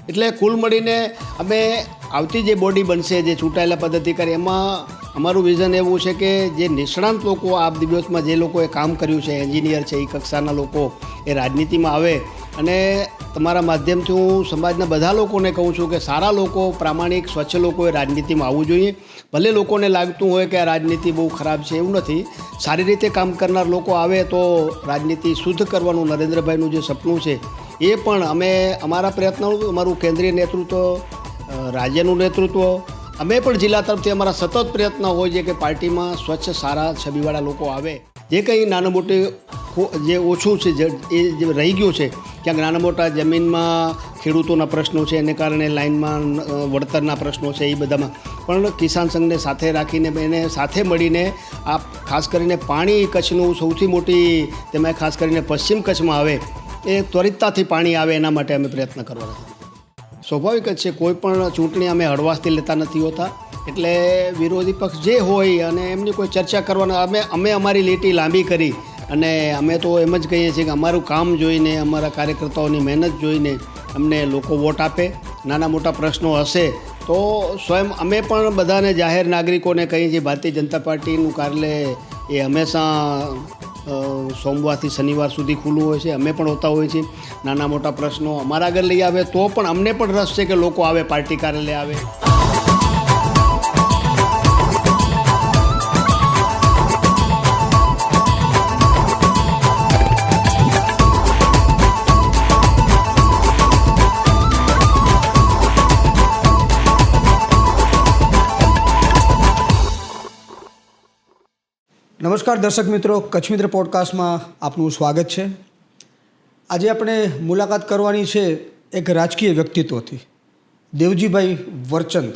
એટલે કુલ મળીને અમે આવતી જે બોડી બનશે, જે ચૂંટાયેલા પદાધિકારી, એમાં અમારું વિઝન એવું છે કે જે નિષ્ણાંત લોકો આ દિવસમાં જે લોકોએ કામ કર્યું છે, એન્જિનિયર છે, એ કક્ષાના લોકો એ રાજનીતિમાં આવે. અને તમારા માધ્યમથી હું સમાજના બધા લોકોને કહું છું કે સારા લોકો, પ્રામાણિક, સ્વચ્છ લોકોએ રાજનીતિમાં આવવું જોઈએ. ભલે લોકોને લાગતું હોય કે આ રાજનીતિ બહુ ખરાબ છે, એવું નથી. સારી રીતે કામ કરનાર લોકો આવે તો રાજનીતિ શુદ્ધ કરવાનું નરેન્દ્રભાઈનું જે સપનું છે એ પણ અમે અમારા પ્રયત્નો, અમારું કેન્દ્રીય નેતૃત્વ, રાજ્યનું નેતૃત્વ, અમે પણ જિલ્લા તરફથી અમારા સતત પ્રયત્ન હોય છે કે પાર્ટીમાં સ્વચ્છ, સારા, છબીવાળા લોકો આવે. જે કંઈ નાનું મોટી જે ઓછું છે, એ જે રહી ગયું છે, ક્યાંક નાના મોટા જમીનમાં ખેડૂતોના પ્રશ્નો છે, એને કારણે લાઇનમાં વળતરના પ્રશ્નો છે, એ બધામાં પણ કિસાન સંઘને સાથે રાખીને એને સાથે મળીને આ ખાસ કરીને પાણી કચ્છનું સૌથી મોટી, તેમાં ખાસ કરીને પશ્ચિમ કચ્છમાં આવે, એ ત્વરિતતાથી પાણી આવે એના માટે અમે પ્રયત્ન કરવાના છે. સ્વાભાવિક જ છે, કોઈ પણ ચૂંટણી અમે હળવાશથી લેતા નથી હોતા. એટલે વિરોધી પક્ષ જે હોય અને એમની કોઈ ચર્ચા કરવાના, અમે અમારી લીટી લાંબી કરી અને અમે તો એમ જ કહીએ છીએ કે અમારું કામ જોઈને, અમારા કાર્યકર્તાઓની મહેનત જોઈને અમને લોકો વોટ આપે. નાના મોટા પ્રશ્નો હશે તો સ્વયં અમે પણ બધાને, જાહેર નાગરિકોને કહીએ છીએ, ભારતીય જનતા પાર્ટીનું કાર્યાલય એ હંમેશા સોમવારથી શનિવાર સુધી ખુલ્લું હોય છે. અમે પણ હોતા હોઈએ છીએ. નાના મોટા પ્રશ્નો અમારા આગળ લઈ આવે તો પણ અમને પણ રસ છે કે લોકો આવે, પાર્ટી કાર્યાલય આવે. નમસ્કાર દર્શક મિત્રો, કચ્છ મિત્ર પોડકાસ્ટમાં આપનું સ્વાગત છે. આજે આપણે મુલાકાત કરવાની છે એક રાજકીય વ્યક્તિત્વથી, દેવજીભાઈ વરચંદ.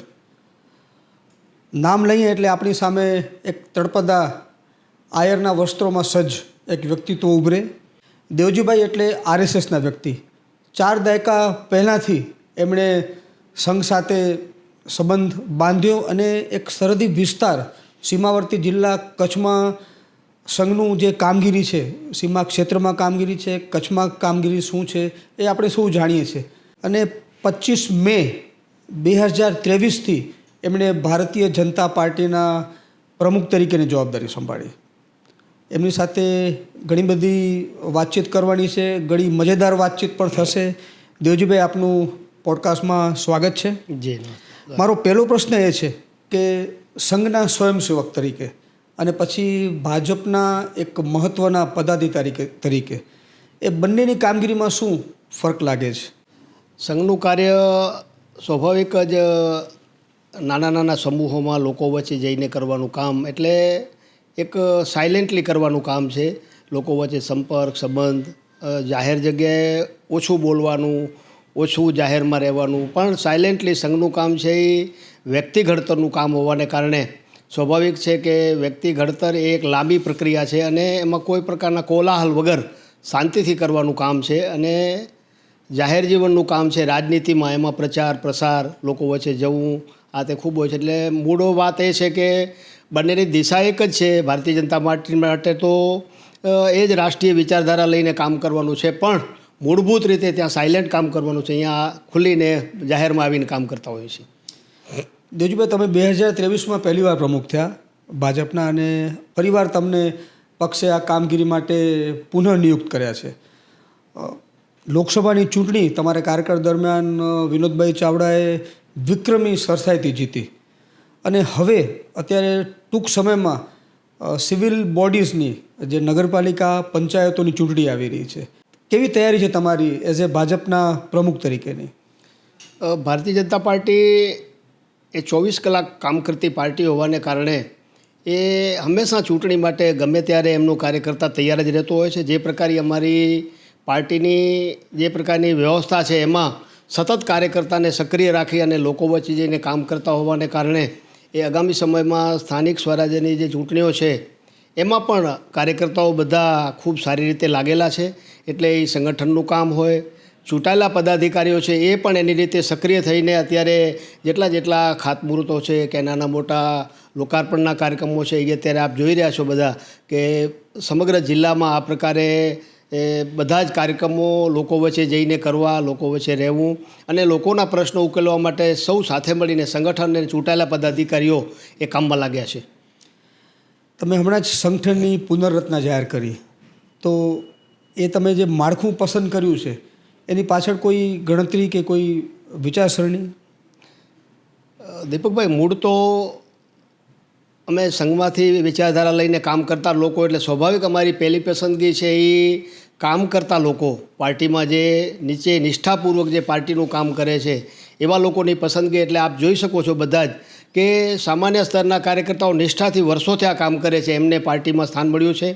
નામ લઈએ એટલે આપણી સામે એક તળપદા આયરના વસ્ત્રોમાં સજ્જ એક વ્યક્તિત્વ ઉભરે. દેવજીભાઈ એટલે આરએસએસના વ્યક્તિ. 4 દાયકા પહેલાંથી એમણે સંઘ સાથે સંબંધ બાંધ્યો અને એક સરહદી વિસ્તાર, સીમાવર્તી જિલ્લા કચ્છમાં સંઘનું જે કામગીરી છે, સીમા ક્ષેત્રમાં કામગીરી છે, કચ્છમાં કામગીરી શું છે એ આપણે સૌ જાણીએ છીએ. અને 25 મે 2023થી એમણે ભારતીય જનતા પાર્ટીના પ્રમુખ તરીકેની જવાબદારી સંભાળી. એમની સાથે ઘણી બધી વાતચીત કરવાની છે, ઘણી મજેદાર વાતચીત પણ થશે. દેવજીભાઈ, આપનું પોડકાસ્ટમાં સ્વાગત છે. જી. મારો પહેલો પ્રશ્ન એ છે કે સંઘના સ્વયંસેવક તરીકે અને પછી ભાજપના એક મહત્ત્વના પદાધિકારી તરીકે એ બંનેની કામગીરીમાં શું ફરક લાગે છે? સંઘનું કાર્ય સ્વાભાવિક જ નાના નાના સમૂહોમાં લોકો વચ્ચે જઈને કરવાનું કામ, એટલે એક સાયલેન્ટલી કરવાનું કામ છે. લોકો વચ્ચે સંપર્ક, સંબંધ, જાહેર જગ્યાએ ઓછું બોલવાનું, ઓછું જાહેરમાં રહેવાનું, પણ સાયલેન્ટલી સંઘનું કામ છે એ વ્યક્તિ ઘડતરનું કામ હોવાને કારણે સ્વાભાવિક છે કે વ્યક્તિ ઘડતર એ એક લાંબી પ્રક્રિયા છે અને એમાં કોઈ પ્રકારના કોલાહલ વગર શાંતિથી કરવાનું કામ છે. અને જાહેર જીવનનું કામ છે, રાજનીતિમાં એમાં પ્રચાર પ્રસાર, લોકો વચ્ચે જવું, આ તે ખૂબ હોય છે. એટલે મૂળો વાત એ છે કે બંનેની દિશા એક જ છે. ભારતીય જનતા પાર્ટી માટે તો એ જ રાષ્ટ્રીય વિચારધારા લઈને કામ કરવાનું છે, પણ મૂળભૂત રીતે ત્યાં સાયલેન્ટ કામ કરવાનું છે. અહીંયા ખુલ્લીને જાહેરમાં આવીને કામ કરતા હોઈએ છીએ. દેવજીભાઈ, તમે 2023માં પહેલીવાર પ્રમુખ થયા ભાજપના અને ફરીવાર તમને પક્ષે આ કામગીરી માટે પુનઃનિયુક્ત કર્યા છે. લોકસભાની ચૂંટણી તમારા કાર્યકાળ દરમિયાન વિનોદભાઈ ચાવડાએ વિક્રમી સરસાઈથી જીતી અને હવે અત્યારે ટૂંક સમયમાં સિવિલ બોડીઝની, જે નગરપાલિકા પંચાયતોની ચૂંટણી આવી રહી છે. કેવી તૈયારી છે તમારી એઝ એ ભાજપના પ્રમુખ તરીકેની? ભારતીય જનતા પાર્ટી એ 24 કલાક કામ કરતી પાર્ટી હોવાને કારણે એ હંમેશા ચૂંટણી માટે ગમે ત્યારે એમનું કાર્યકર્તા તૈયાર જ રહેતો હોય છે. જે પ્રકારે અમારી પાર્ટીની જે પ્રકારની વ્યવસ્થા છે એમાં સતત કાર્યકર્તાને સક્રિય રાખી અને લોકો વચ્ચે જઈને કામ કરતા હોવાને કારણે એ આગામી સમયમાં સ્થાનિક સ્વરાજ્યની જે ચૂંટણીઓ છે એમાં પણ કાર્યકર્તાઓ બધા ખૂબ સારી રીતે લાગેલા છે. એટલે એ સંગઠનનું કામ હોય, ચૂંટાયેલા પદાધિકારીઓ છે એ પણ એની રીતે સક્રિય થઈને અત્યારે જેટલા ખાતમુહૂર્તો છે કે નાના મોટા લોકાર્પણના કાર્યક્રમો છે એ અત્યારે આપ જોઈ રહ્યા છો બધા કે સમગ્ર જિલ્લામાં આ પ્રકારે એ બધા જ કાર્યક્રમો લોકો વચ્ચે જઈને કરવા, લોકો વચ્ચે રહેવું અને લોકોના પ્રશ્નો ઉકેલવા માટે સૌ સાથે મળીને સંગઠન અને ચૂંટાયેલા પદાધિકારીઓ એ કામમાં લાગ્યા છે. તમે હમણાં જ સંગઠનની પુનર્રચના જાહેર કરી, તો એ તમે જે માળખું પસંદ કર્યું છે એની પાછળ કોઈ ગણતરી કે કોઈ વિચારસરણી? દીપકભાઈ, મૂળ તો અમે સંઘમાંથી વિચારધારા લઈને કામ કરતા લોકો એટલે સ્વાભાવિક અમારી પહેલી પસંદગી છે એ કામ કરતા લોકો, પાર્ટીમાં જે નીચે નિષ્ઠાપૂર્વક જે પાર્ટીનું કામ કરે છે એવા લોકોની પસંદગી. એટલે આપ જોઈ શકો છો બધા જ કે સામાન્ય સ્તરના કાર્યકર્તાઓ નિષ્ઠાથી વર્ષોથી આ કામ કરે છે, એમને પાર્ટીમાં સ્થાન મળ્યું છે.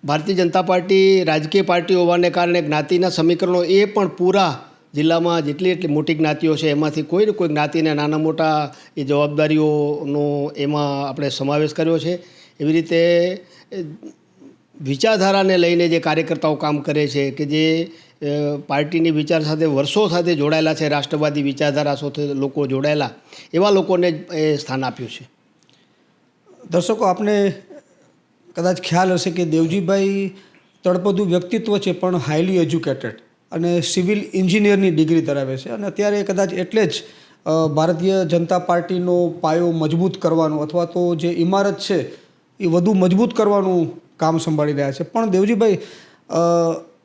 ભારતીય જનતા પાર્ટી રાજકીય પાર્ટી હોવાને કારણે જ્ઞાતિના સમીકરણો એ પણ પૂરા જિલ્લામાં જેટલી મોટી જ્ઞાતિઓ છે એમાંથી કોઈ ને કોઈ જ્ઞાતિને નાના મોટા એ જવાબદારીઓનો એમાં આપણે સમાવેશ કર્યો છે. એવી રીતે વિચારધારાને લઈને જે કાર્યકર્તાઓ કામ કરે છે કે જે પાર્ટીની વિચાર સાથે વર્ષો સાથે જોડાયેલા છે, રાષ્ટ્રવાદી વિચારધારા સાથે લોકો જોડાયેલા, એવા લોકોને એ સ્થાન આપ્યું છે. દર્શકો, આપને કદાચ ખ્યાલ હશે કે દેવજીભાઈ તળપદુ વ્યક્તિત્વ છે, પણ હાઈલી એજ્યુકેટેડ અને સિવિલ એન્જિનિયરની ડિગ્રી ધરાવે છે અને અત્યારે કદાચ એટલે જ ભારતીય જનતા પાર્ટીનો પાયો મજબૂત કરવાનું અથવા તો જે ઇમારત છે એ વધુ મજબૂત કરવાનું કામ સંભાળી રહ્યા છે. પણ દેવજીભાઈ,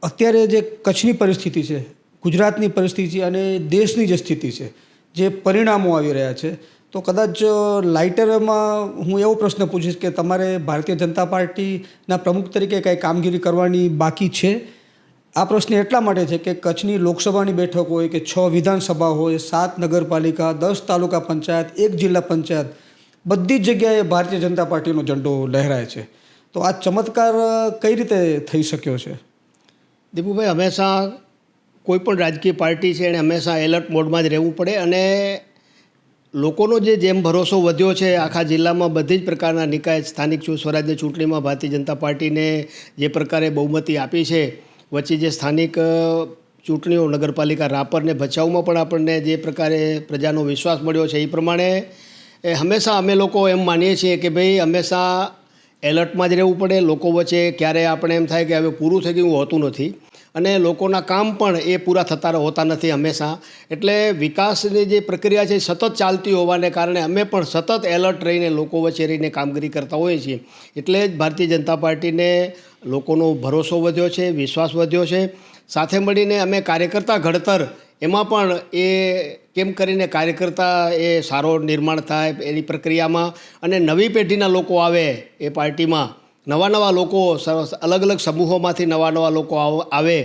અત્યારે જે કચ્છની પરિસ્થિતિ છે, ગુજરાતની પરિસ્થિતિ અને દેશની જે સ્થિતિ છે, જે પરિણામો આવી રહ્યા છે, તો કદાચ લાઇટરમાં હું એવો પ્રશ્ન પૂછીશ કે તમારે ભારતીય જનતા પાર્ટીના પ્રમુખ તરીકે કંઈ કામગીરી કરવાની બાકી છે? આ પ્રશ્ન એટલા માટે છે કે કચ્છની લોકસભાની બેઠક હોય કે 6 વિધાનસભા હોય, 7 નગરપાલિકા, 10 તાલુકા પંચાયત, 1 જિલ્લા પંચાયત, બધી જ જગ્યાએ ભારતીય જનતા પાર્ટીનો ઝંડો લહેરાય છે. તો આ ચમત્કાર કઈ રીતે થઈ શક્યો છે? દીપુભાઈ, હંમેશા કોઈ પણ રાજકીય પાર્ટી છે એણે હંમેશા એલર્ટ મોડમાં જ રહેવું પડે અને લોકોનો જેમ ભરોસો વધ્યો છે આખા જિલ્લામાં બધી જ પ્રકારના નિકાય સ્થાનિક સ્વરાજ્ય ચૂંટણીમાં ભારતીય જનતા પાર્ટીને જે પ્રકારે બહુમતી આપી છે, વચ્ચે જે સ્થાનિક ચૂંટણીઓ નગરપાલિકા રાપર ને ભચાઉમાં પણ આપણને જે પ્રકારે પ્રજાનો વિશ્વાસ મળ્યો છે એ પ્રમાણે હંમેશા અમે લોકો એમ માનીએ છીએ કે ભાઈ હંમેશા એલર્ટમાં જ રહેવું પડે. લોકો વચ્ચે ક્યારે આપણે એમ થાય કે હવે પૂરું થઈ ગયું હોતું નથી અને લોકોના કામ પણ એ પૂરા થતા હોતા નથી હંમેશા. એટલે વિકાસની જે પ્રક્રિયા છે સતત ચાલતી હોવાને કારણે અમે પણ સતત એલર્ટ રહીને લોકો વચ્ચે રહીને કામગીરી કરતા હોઈએ છીએ. એટલે જ ભારતીય જનતા પાર્ટીને લોકોનો ભરોસો વધ્યો છે, વિશ્વાસ વધ્યો છે. સાથે મળીને અમે કાર્યકર્તા ઘડતર એમાં પણ એ કેમ કરીને કાર્યકર્તા એ સારો નિર્માણ થાય એની પ્રક્રિયામાં અને નવી પેઢીના લોકો આવે એ પાર્ટીમાં, નવા લોકો અલગ અલગ સમૂહોમાંથી નવા લોકો આવે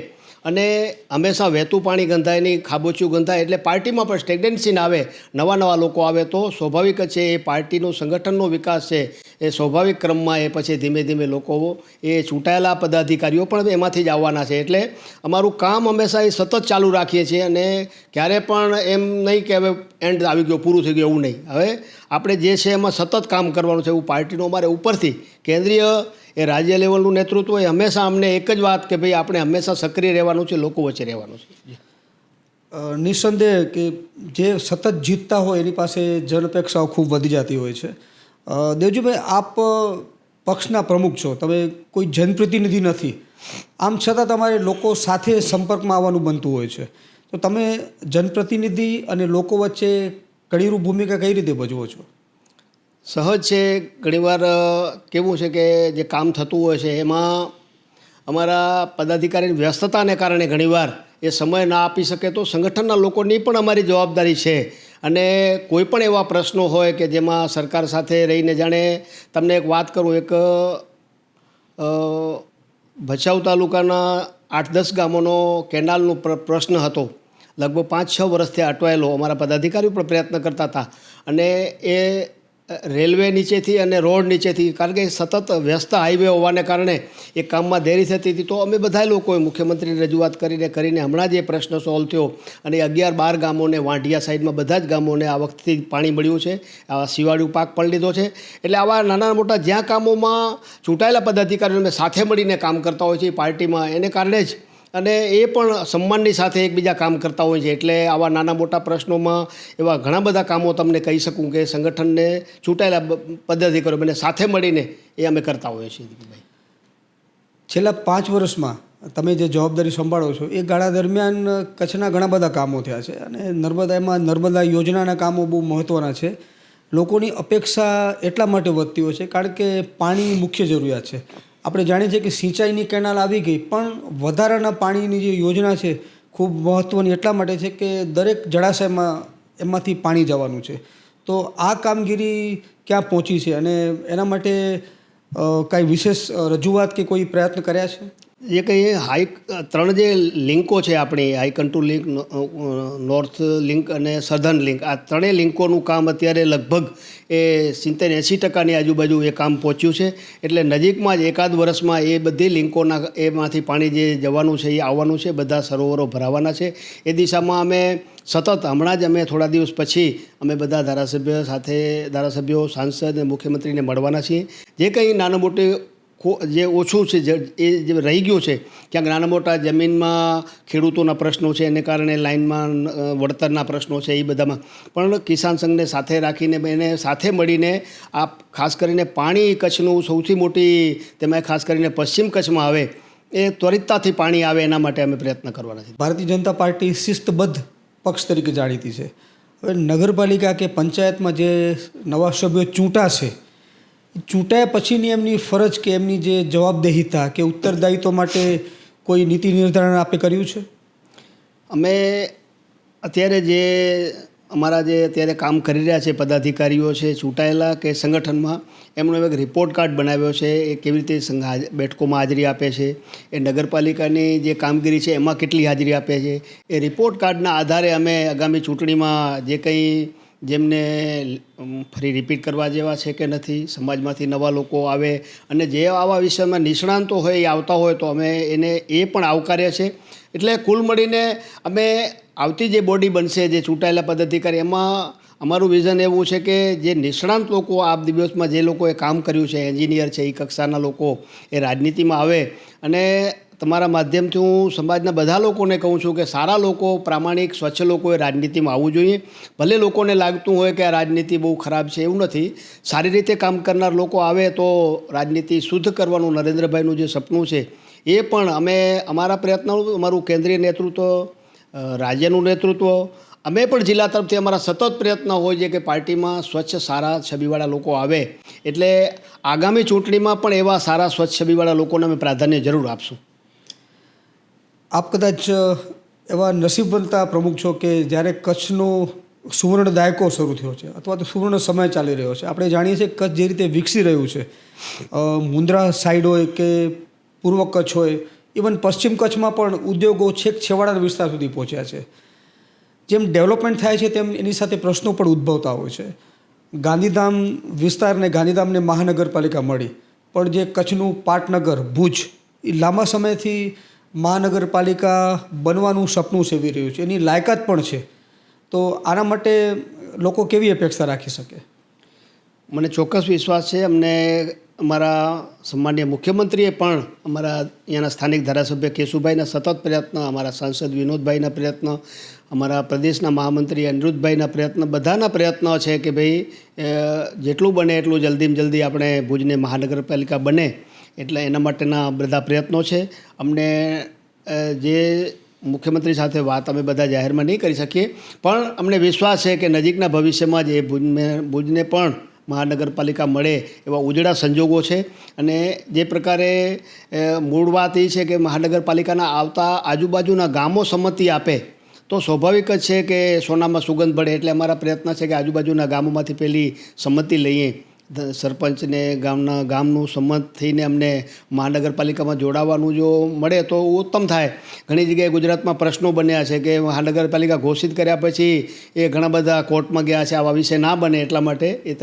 અને હંમેશા વહેતું પાણી ગંધાય નહીં, ખાબોચિયું ગંધાય. એટલે પાર્ટીમાં પણ સ્ટેગ્નન્સી ના આવે, નવા લોકો આવે તો સ્વાભાવિક જ છે એ પાર્ટીનું સંગઠનનો વિકાસ છે એ સ્વાભાવિક ક્રમમાં એ પછી ધીમે ધીમે લોકો એ ચૂંટાયેલા પદાધિકારીઓ પણ એમાંથી જ આવવાના છે. એટલે અમારું કામ હંમેશા એ સતત ચાલુ રાખીએ છીએ અને ક્યારે પણ એમ નહીં કે હવે એન્ડ આવી ગયો, પૂરું થઈ ગયું, એવું નહીં. હવે આપણે જે છે એમાં સતત કામ કરવાનું છે. એવું પાર્ટીનું અમારે ઉપરથી કેન્દ્રીય એ રાજ્ય લેવલનું નેતૃત્વ એ હંમેશા અમને એક જ વાત કે ભાઈ આપણે હંમેશા સક્રિય રહેવાનું છે, લોકો વચ્ચે રહેવાનું છે. નિઃસંદેહ કે જે સતત જીતતા હોય એની પાસે જનઅપેક્ષાઓ ખૂબ વધી જતી હોય છે. દેવજીભાઈ, આપ પક્ષના પ્રમુખ છો, તમે કોઈ જનપ્રતિનિધિ નથી, આમ છતાં તમારે લોકો સાથે સંપર્કમાં આવવાનું બનતું હોય છે. તો તમે જનપ્રતિનિધિ અને લોકો વચ્ચે કડીરૂપ ભૂમિકા કઈ રીતે ભજવો છો? સહજ છે. ઘણીવાર કેવું છે કે જે કામ થતું હોય છે એમાં અમારા પદાધિકારીની વ્યસ્તતાને કારણે ઘણીવાર એ સમય ના આપી શકે તો સંગઠનના લોકોની પણ અમારી જવાબદારી છે. અને કોઈ પણ એવા પ્રશ્નો હોય કે જેમાં સરકાર સાથે રહીને, જાણે તમને એક વાત કરું, એક ભચાઉ તાલુકાના 8-10 ગામોનો કેનાલનો પ્રશ્ન હતો, લગભગ 5-6 વર્ષથી અટવાયેલો. અમારા પદાધિકારીઓ પણ પ્રયત્ન કરતા હતા અને એ રેલવે નીચેથી અને રોડ નીચેથી, કારણ કે સતત વ્યસ્ત હાઈવે હોવાને કારણે એ કામમાં દેરી થતી હતી. તો અમે બધા લોકોએ મુખ્યમંત્રીને રજૂઆત કરીને હમણાં જ એ પ્રશ્ન સોલ્વ થયો અને 11-12 ગામોને વાંઢિયા સાઈડમાં બધા જ ગામોને આ વખતથી પાણી મળ્યું છે, આ શિવાળુ પાક પણ લીધો છે. એટલે આવા નાના મોટા જ્યાં કામોમાં ચૂંટાયેલા પદાધિકારીઓ અમે સાથે મળીને કામ કરતા હોય છે પાર્ટીમાં, એને કારણે જ અને એ પણ સન્માનની સાથે એકબીજા કામ કરતા હોય છે. એટલે આવા નાના મોટા પ્રશ્નોમાં એવા ઘણા બધા કામો તમને કહી શકું કે સંગઠનને ચૂંટાયેલા પદાધિકારીઓ બંને સાથે મળીને એ અમે કરતા હોઈએ છીએ. છેલ્લા 5 વર્ષમાં તમે જે જવાબદારી સંભાળો છો એ ગાળા દરમિયાન કચ્છના ઘણા બધા કામો થયા છે અને નર્મદા યોજનાના કામો બહુ મહત્ત્વના છે. લોકોની અપેક્ષા એટલા માટે વધતી હોય છે કારણ કે પાણી મુખ્ય જરૂરિયાત છે. આપણે જાણીએ છીએ કે સિંચાઈની કેનાલ આવી ગઈ, પણ વધારાના પાણીની જે યોજના છે ખૂબ મહત્ત્વની એટલા માટે છે કે દરેક જળાશયમાં એમાંથી પાણી જવાનું છે. તો આ કામગીરી ક્યાં પહોંચી છે અને એના માટે કાંઈ વિશેષ રજૂઆત કે કોઈ પ્રયત્ન કર્યા છે? જે કંઈ ત્રણ જે લિંકો છે આપણી હાઈકન્ટુ લિંક, નોર્થ લિંક અને સધર્ન લિંક, આ ત્રણેય લિંકોનું કામ અત્યારે લગભગ એ 70-80% આજુબાજુ એ કામ પહોંચ્યું છે. એટલે નજીકમાં જ એકાદ વર્ષમાં એ બધી લિંકોના એમાંથી પાણી જે જવાનું છે એ આવવાનું છે, બધા સરોવરો ભરાવાના છે. એ દિશામાં અમે સતત હમણાં જ અમે થોડા દિવસ પછી અમે બધા ધારાસભ્યો, સાંસદ અને મુખ્યમંત્રીને મળવાના છીએ. જે કંઈ નાનું મોટું જે ઓછું છે એ જે રહી ગયું છે, ક્યાંક નાના મોટા જમીનમાં ખેડૂતોના પ્રશ્નો છે, એને કારણે લાઇનમાં વળતરના પ્રશ્નો છે, એ બધામાં પણ કિસાન સંઘને સાથે રાખીને એને સાથે મળીને આ ખાસ કરીને પાણી કચ્છનું સૌથી મોટી, તેમાં ખાસ કરીને પશ્ચિમ કચ્છમાં આવે એ ત્વરિતતાથી પાણી આવે એના માટે અમે પ્રયત્ન કરવાના છીએ. ભારતીય જનતા પાર્ટી શિસ્તબદ્ધ પક્ષ તરીકે જાણીતી છે. હવે નગરપાલિકા કે પંચાયતમાં જે નવા સભ્યો ચૂંટાશે, ચૂંટાયા પછીની એમની ફરજ કે એમની જે જવાબદેહીતા કે ઉત્તરદાયિત્વ માટે કોઈ નીતિ નિર્ધારણ આપે કર્યું છે? અમે અત્યારે જે અમારા જે અત્યારે કામ કરી રહ્યા છે પદાધિકારીઓ છે ચૂંટાયેલા કે સંગઠનમાં, એમનો એક રિપોર્ટ કાર્ડ બનાવ્યો છે. એ કેવી રીતે બેઠકોમાં હાજરી આપે છે, એ નગરપાલિકાની જે કામગીરી છે એમાં કેટલી હાજરી આપે છે, એ રિપોર્ટ કાર્ડના આધારે અમે આગામી ચૂંટણીમાં જે કંઈ જેમને ફરી રિપીટ કરવા જેવા છે કે નથી, સમાજમાંથી નવા લોકો આવે અને જે આવા વિષયમાં નિષ્ણાંતો હોય એ આવતા હોય તો અમે એને એ પણ આવકાર્ય છે. એટલે કુલ મળીને અમે આવતી જે બોડી બનશે, જે ચૂંટાયેલા પદાધિકારી, એમાં અમારું વિઝન એવું છે કે જે નિષ્ણાંત લોકો આ દિવસમાં જે લોકોએ કામ કર્યું છે, એન્જિનિયર છે, એ કક્ષાના લોકો એ રાજનીતિમાં આવે. અને તમારા માધ્યમથી હું સમાજના બધા લોકોને કહું છું કે સારા લોકો, પ્રામાણિક, સ્વચ્છ લોકોએ રાજનીતિમાં આવવું જોઈએ. ભલે લોકોને લાગતું હોય કે આ રાજનીતિ બહુ ખરાબ છે, એવું નથી. સારી રીતે કામ કરનાર લોકો આવે તો રાજનીતિ શુદ્ધ કરવાનું નરેન્દ્રભાઈનું જે સપનું છે એ પણ અમે અમારા પ્રયત્નો, અમારું કેન્દ્રીય નેતૃત્વ, રાજ્યનું નેતૃત્વ, અમે પણ જિલ્લા તરફથી અમારા સતત પ્રયત્ન હોય છે કે પાર્ટીમાં સ્વચ્છ, સારા છબીવાળા લોકો આવે. એટલે આગામી ચૂંટણીમાં પણ એવા સારા સ્વચ્છ છબીવાળા લોકોને અમે પ્રાધાન્ય જરૂર આપશું. આપ કદાચ એવા નસીબવંતા પ્રમુખ છો કે જ્યારે કચ્છનો સુવર્ણ દાયકો શરૂ થયો છે અથવા તો સુવર્ણ સમય ચાલી રહ્યો છે. આપણે જાણીએ છીએ કચ્છ જે રીતે વિકસી રહ્યું છે, મુન્દ્રા સાઈડ હોય કે પૂર્વ કચ્છ હોય, ઇવન પશ્ચિમ કચ્છમાં પણ ઉદ્યોગો છેક છેવાડાના વિસ્તાર સુધી પહોંચ્યા છે. જેમ ડેવલપમેન્ટ થાય છે તેમ એની સાથે પ્રશ્નો પણ ઉદ્ભવતા હોય છે. ગાંધીધામ વિસ્તારને, ગાંધીધામને મહાનગરપાલિકા મળી, પણ જે કચ્છનું પાટનગર ભુજ એ લાંબા સમયથી મહાનગરપાલિકા બનવાનું સપનું સેવી રહ્યું છે, એની લાયકાત પણ છે. તો આના માટે લોકો કેવી અપેક્ષા રાખી શકે? મને ચોક્કસ વિશ્વાસ છે. અમને અમારા સન્માનીય મુખ્યમંત્રીએ પણ અમારા અહીંયાના સ્થાનિક ધારાસભ્ય કેશુભાઈના સતત પ્રયત્ન, અમારા સાંસદ વિનોદભાઈના પ્રયત્ન, અમારા પ્રદેશના મહામંત્રી અનિરુદ્ધભાઈના પ્રયત્ન, બધાના પ્રયત્ન છે કે ભાઈ જેટલું બને એટલું જલ્દીમાં જલ્દી આપણે ભુજને મહાનગરપાલિકા બને, એટલે એના માટેના બધા પ્રયત્નો છે. અમને જે મુખ્યમંત્રી સાથે વાત અમે બધા જાહેરમાં નહીં કરી શકીએ, પણ અમને વિશ્વાસ છે કે નજીકના ભવિષ્યમાં જ એ ભુજને પણ મહાનગરપાલિકા મળે એવા ઉજળા સંજોગો છે. અને જે પ્રકારે મૂળ વાત એ છે કે મહાનગરપાલિકાના આવતા આજુબાજુના ગામો સંમતિ આપે તો સ્વાભાવિક જ છે કે સોનામાં સુગંધ પડે. એટલે અમારા પ્રયત્ન છે કે આજુબાજુના ગામોમાંથી પહેલી સંમતિ લઈએ, સરપંચને ગામનું સંમત થઈને અમને મહાનગરપાલિકામાં જોડાવાનું જો મળે તો ઉત્તમ થાય. ઘણી જગ્યાએ ગુજરાતમાં પ્રશ્નો બન્યા છે કે મહાનગરપાલિકા ઘોષિત કર્યા પછી એ ઘણા બધા કોર્ટમાં ગયા છે. આવા વિષય ના બને એટલા માટે એ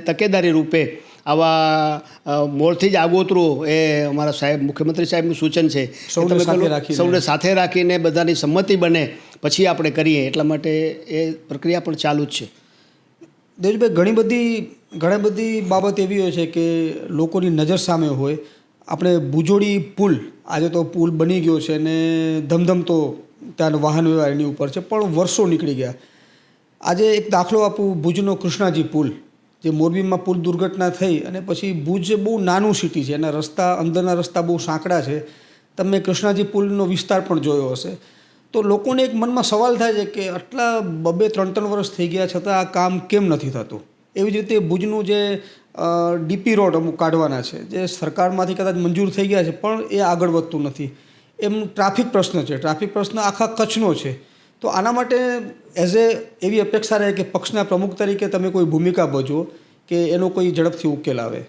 તકેદારી રૂપે આવા મોરથી જ આગોતરું એ અમારા સાહેબ, મુખ્યમંત્રી સાહેબનું સૂચન છે. સૌને સાથે રાખીને બધાની સંમતિ બને પછી આપણે કરીએ, એટલા માટે એ પ્રક્રિયા પણ ચાલુ જ છે. દેવજીભાઈ, ઘણી બધી બાબત એવી હોય છે કે લોકોની નજર સામે હોય. આપણે ભુજોડી પુલ, આજે તો પુલ બની ગયો છે અને ધમધમતો ત્યાંનો વાહન વ્યવહાર એની ઉપર છે, પણ વર્ષો નીકળી ગયા. આજે એક દાખલો આપું, ભુજનો કૃષ્ણાજી પુલ જે મોરબીમાં પુલ દુર્ઘટના થઈ અને પછી ભુજ બહુ નાનું સિટી છે, એના રસ્તા અંદરના રસ્તા બહુ સાંકડા છે. તમે કૃષ્ણાજી પુલનો વિસ્તાર પણ જોયો હશે. તો લોકોને એક મનમાં સવાલ થાય છે કે આટલા 2-3 વર્ષ થઈ ગયા છતાં આ કામ કેમ નથી થતું. એવી જ રીતે ભુજનું જે ડીપી રોડ અમુક કાઢવાના છે, જે સરકારમાંથી કદાચ મંજૂર થઈ ગયા છે પણ એ આગળ વધતું નથી. એમ ટ્રાફિક પ્રશ્ન છે, ટ્રાફિક પ્રશ્ન આખા કચ્છનો છે. તો આના માટે એવી અપેક્ષા રહે કે પક્ષના પ્રમુખ તરીકે તમે કોઈ ભૂમિકા ભજવો કે એનો કોઈ ઝડપથી ઉકેલ આવે.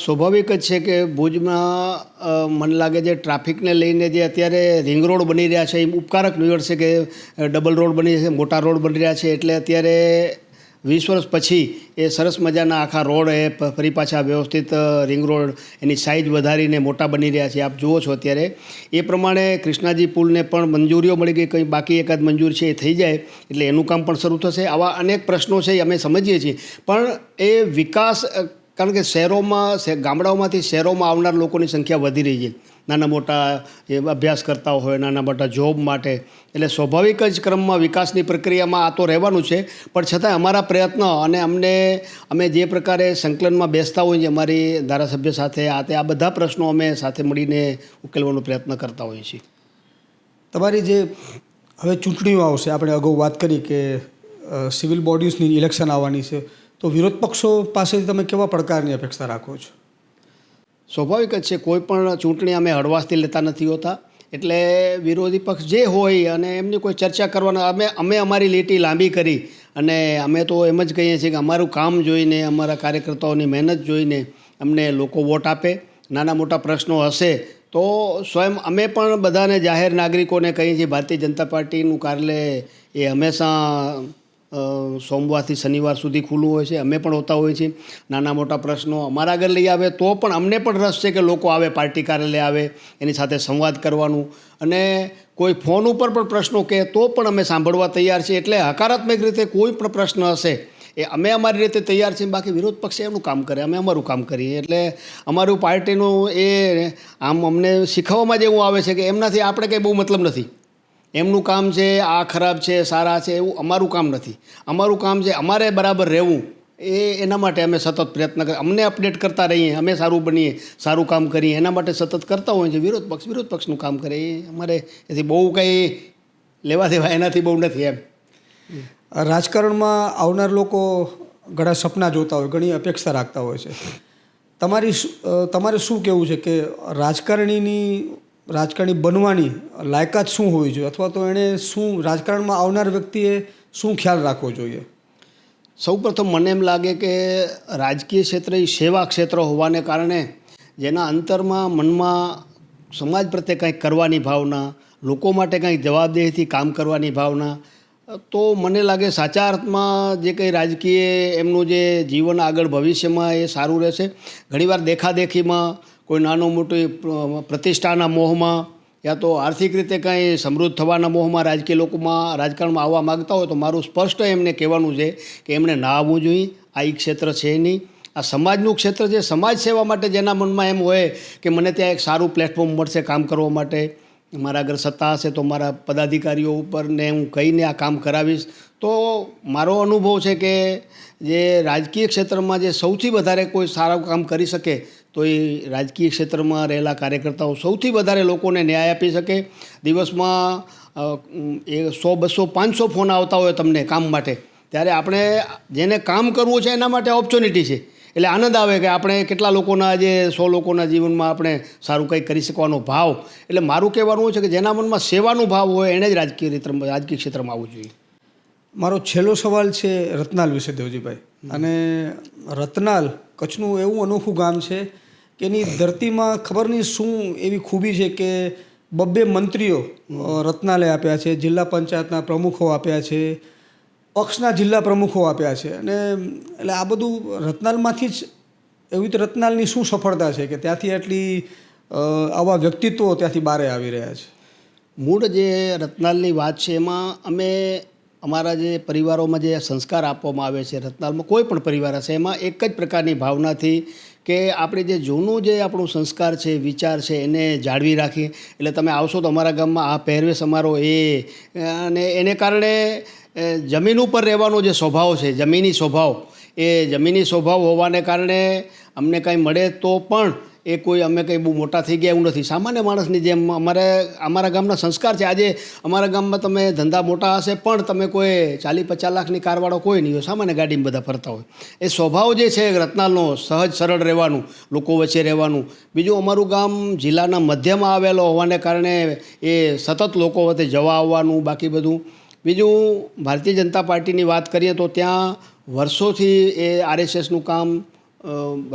સ્વાભાવિક જ છે કે ભુજમાં મને લાગે છે ટ્રાફિકને લઈને જે અત્યારે રિંગ રોડ બની રહ્યા છે એ ઉપકારક નીવડશે કે ડબલ રોડ બની છે, મોટા રોડ બની રહ્યા છે. એટલે અત્યારે 20 વર્ષ પછી એ સરસ મજાના આખા રોડ એ ફરી પાછા વ્યવસ્થિત રિંગ રોડ એની સાઇઝ વધારીને મોટા બની રહ્યા છે. આપ જુઓ છો અત્યારે એ પ્રમાણે કૃષ્ણાજી પુલને પણ મંજૂરીઓ મળી ગઈ, કંઈ બાકી એકાદ મંજૂર છે એ થઈ જાય એટલે એનું કામ પણ શરૂ થશે. આવા અનેક પ્રશ્નો છે એ અમે સમજીએ છીએ, પણ એ વિકાસ, કારણ કે શહેરોમાં, ગામડાઓમાંથી શહેરોમાં આવનાર લોકોની સંખ્યા વધી રહી છે, નાના મોટા એ અભ્યાસ કરતા હોય, નાના મોટા જોબ માટે. એટલે સ્વાભાવિક જ ક્રમમાં વિકાસની પ્રક્રિયામાં આ તો રહેવાનું છે. પણ છતાંય અમારા પ્રયત્નો અને અમે જે પ્રકારે સંકલનમાં બેસતા હોઈએ છીએ અમારી ધારાસભ્ય સાથે, આ બધા પ્રશ્નો અમે સાથે મળીને ઉકેલવાનો પ્રયત્ન કરતા હોઈએ છીએ. તમારી જે હવે ચૂંટણીઓ આવશે, આપણે અગાઉ વાત કરી કે સિવિલ બોડીઝની ઇલેક્શન આવવાની છે, તો વિરોધ પક્ષો પાસેથી તમે કેવા પડકારની અપેક્ષા રાખો છો? સ્વાભાવિક જ છે, કોઈ પણ ચૂંટણી અમે હળવાશથી લેતા નથી હોતા. એટલે વિરોધી પક્ષ જે હોય અને એમની કોઈ ચર્ચા કરવાના, અમે અમારી લીટી લાંબી કરી અને અમે તો એમ જ કહીએ છીએ કે અમારું કામ જોઈને, અમારા કાર્યકર્તાઓની મહેનત જોઈને અમને લોકો વોટ આપે. નાના મોટા પ્રશ્નો હશે તો સ્વયં અમે પણ બધાને જાહેર નાગરિકોને કહીએ છીએ, ભારતીય જનતા પાર્ટીનું કાર્યાલય એ હંમેશા સોમવારથી શનિવાર સુધી ખુલ્લું હોય છે. અમે પણ હોતા હોઈએ છીએ. નાના મોટા પ્રશ્નો અમારા આગળ લઈ આવે તો પણ અમને પણ રસ છે કે લોકો આવે, પાર્ટી કાર્યાલય આવે, એની સાથે સંવાદ કરવાનું. અને કોઈ ફોન ઉપર પણ પ્રશ્નો કહે તો પણ અમે સાંભળવા તૈયાર છીએ. એટલે હકારાત્મક રીતે કોઈ પણ પ્રશ્ન હશે એ અમે અમારી રીતે તૈયાર છીએ. બાકી વિરોધ પક્ષે એમનું કામ કરે, અમે અમારું કામ કરીએ. એટલે અમારું પાર્ટીનું એ આમ અમને શીખવવામાં જ એવું આવે છે કે એમનાથી આપણે કંઈ બહુ મતલબ નથી. એમનું કામ છે આ ખરાબ છે, સારા છે, એવું અમારું કામ નથી. અમારું કામ છે અમારે બરાબર રહેવું. એના માટે અમે સતત પ્રયત્ન કરીએ, અમને અપડેટ કરતા રહીએ, અમે સારું બનીએ, સારું કામ કરીએ, એના માટે સતત કરતા હોઈએ છીએ. વિરોધ પક્ષનું કામ કરે એ અમારે એથી બહુ કંઈ લેવા દેવા એનાથી બહુ નથી. એમ રાજકારણમાં આવનાર લોકો ઘણા સપના જોતા હોય, ઘણી અપેક્ષા રાખતા હોય છે. તમારે શું કહેવું છે કે રાજકારણી બનવાની લાયકાત શું હોવી જોઈએ, અથવા તો એણે શું, રાજકારણમાં આવનાર વ્યક્તિએ શું ખ્યાલ રાખવો જોઈએ? સૌપ્રથમ મને એમ લાગે કે રાજકીય ક્ષેત્ર એ સેવા ક્ષેત્ર હોવાને કારણે જેના અંતરમાં, મનમાં સમાજ પ્રત્યે કંઈક કરવાની ભાવના, લોકો માટે કંઈક જવાબદેહીથી કામ કરવાની ભાવના, તો મને લાગે સાચા અર્થમાં જે કંઈ રાજકીય એમનું જે જીવન આગળ ભવિષ્યમાં એ સારું રહેશે. ઘણીવાર દેખાદેખીમાં, કોઈ નાનું મોટું પ્રતિષ્ઠાના મોહમાં યા તો આર્થિક રીતે કંઈ સમૃદ્ધ થવાના મોહમાં રાજકારણમાં આવવા માગતા હોય તો મારું સ્પષ્ટ એમને કહેવાનું છે કે એમણે ના આવવું જોઈએ. આ એક ક્ષેત્ર છે નહીં, આ સમાજનું ક્ષેત્ર છે. સમાજ સેવા માટે જેના મનમાં એમ હોય કે મને ત્યાં એક સારું પ્લેટફોર્મ મળશે કામ કરવા માટે, મારા આગળ સત્તા હશે તો મારા પદાધિકારીઓ ઉપરને હું કહીને આ કામ કરાવીશ, તો મારો અનુભવ છે કે જે રાજકીય ક્ષેત્રમાં જે સૌથી વધારે કોઈ સારું કામ કરી શકે તો એ રાજકીય ક્ષેત્રમાં રહેલા કાર્યકર્તાઓ સૌથી વધારે લોકોને ન્યાય આપી શકે. દિવસમાં 100, 200, 500 ફોન આવતા હોય તમને કામ માટે, ત્યારે આપણે જેને કામ કરવું છે એના માટે ઓપોર્ચ્યુનિટી છે. એટલે આનંદ આવે કે આપણે કેટલા લોકોના, જે 100 લોકોના જીવનમાં આપણે સારું કંઈક કરી શકવાનો ભાવ. એટલે મારું કહેવાનું છે કે જેના મનમાં સેવાનો ભાવ હોય એણે જ રાજકીય ક્ષેત્રમાં આવવું જોઈએ. મારો છેલ્લો સવાલ છે રતનાલ વિશે, દેવજીભાઈ. અને રતનાલ કચ્છનું એવું અનોખું ગામ છે કે એની ધરતીમાં ખબર નહીં શું એવી ખૂબી છે કે 2 મંત્રીઓ રતનાલે આપ્યા છે, જિલ્લા પંચાયતના પ્રમુખો આપ્યા છે, પક્ષના જિલ્લા પ્રમુખો આપ્યા છે. અને એટલે આ બધું રતનાલમાંથી જ, એવી રીતે રતનાલની શું સફળતા છે કે ત્યાંથી આટલી આવા વ્યક્તિત્વો ત્યાંથી બહાર આવી રહ્યા છે? મૂળ જે રતનાલની વાત છે એમાં અમે અમારા જે પરિવારોમાં જે સંસ્કાર આપવામાં આવે છે, રતનાલમાં કોઈ પણ પરિવાર હશે એમાં એક જ પ્રકારની ભાવનાથી કે આપણે જે જૂનું જે આપણું સંસ્કાર છે, વિચાર છે, એને જાળવી રાખીએ. એટલે તમે આવશો તો અમારા ગામમાં આ પહેરવેશ અમારો અને એને કારણે જમીન ઉપર રહેવાનો જે સ્વભાવ છે, જમીની સ્વભાવ, એ જમીની સ્વભાવ હોવાને કારણે અમને કાંઈ મળે તો પણ એ કોઈ અમે કંઈ બહુ મોટા થઈ ગયા એવું નથી. સામાન્ય માણસની જેમ અમારા ગામના સંસ્કાર છે. આજે અમારા ગામમાં તમે ધંધા મોટા હશે પણ તમે કોઈ 40-50 લાખની કારવાળો કોઈ નહીં હોય, સામાન્ય ગાડીમાં બધા ફરતા હોય. એ સ્વભાવ જે છે રત્નાલનો, સહજ સરળ રહેવાનું, લોકો વચ્ચે રહેવાનું. બીજું અમારું ગામ જિલ્લાના મધ્યમાં આવેલો હોવાને કારણે એ સતત લોકો વચ્ચે જવા આવવાનું, બાકી બધું. બીજું ભારતીય જનતા પાર્ટીની વાત કરીએ તો ત્યાં વર્ષોથી એ RSSનું કામ,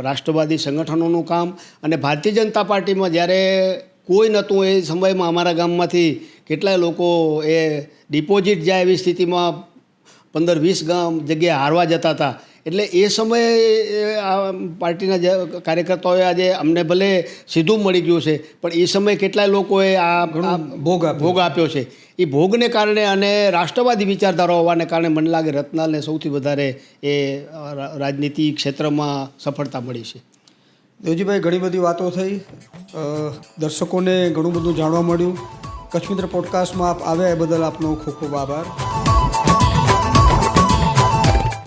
રાષ્ટ્રવાદી સંગઠનોનું કામ, અને ભારતીય જનતા પાર્ટીમાં જ્યારે કોઈ નહોતું એ સમયમાં અમારા ગામમાંથી કેટલાય લોકો એ ડિપોઝિટ જાય એવી સ્થિતિમાં 15-20 જગ્યાએ હારવા જતા હતા. એટલે એ સમયે આ પાર્ટીના કાર્યકર્તાઓએ આજે અમને ભલે સીધું મળી ગયું છે પણ એ સમયે કેટલાય લોકોએ આ ભોગ આપ્યો છે. એ ભોગને કારણે અને રાષ્ટ્રવાદી વિચારધારા હોવાને કારણે મને લાગે રત્નાલને સૌથી વધારે એ રાજનીતિ ક્ષેત્રમાં સફળતા મળી છે. દેવજીભાઈ, ઘણી બધી વાતો થઈ, દર્શકોને ઘણું બધું જાણવા મળ્યું. કચ્છ મિત્ર પોડકાસ્ટમાં આપ આવ્યા એ બદલ આપનો ખૂબ ખૂબ આભાર.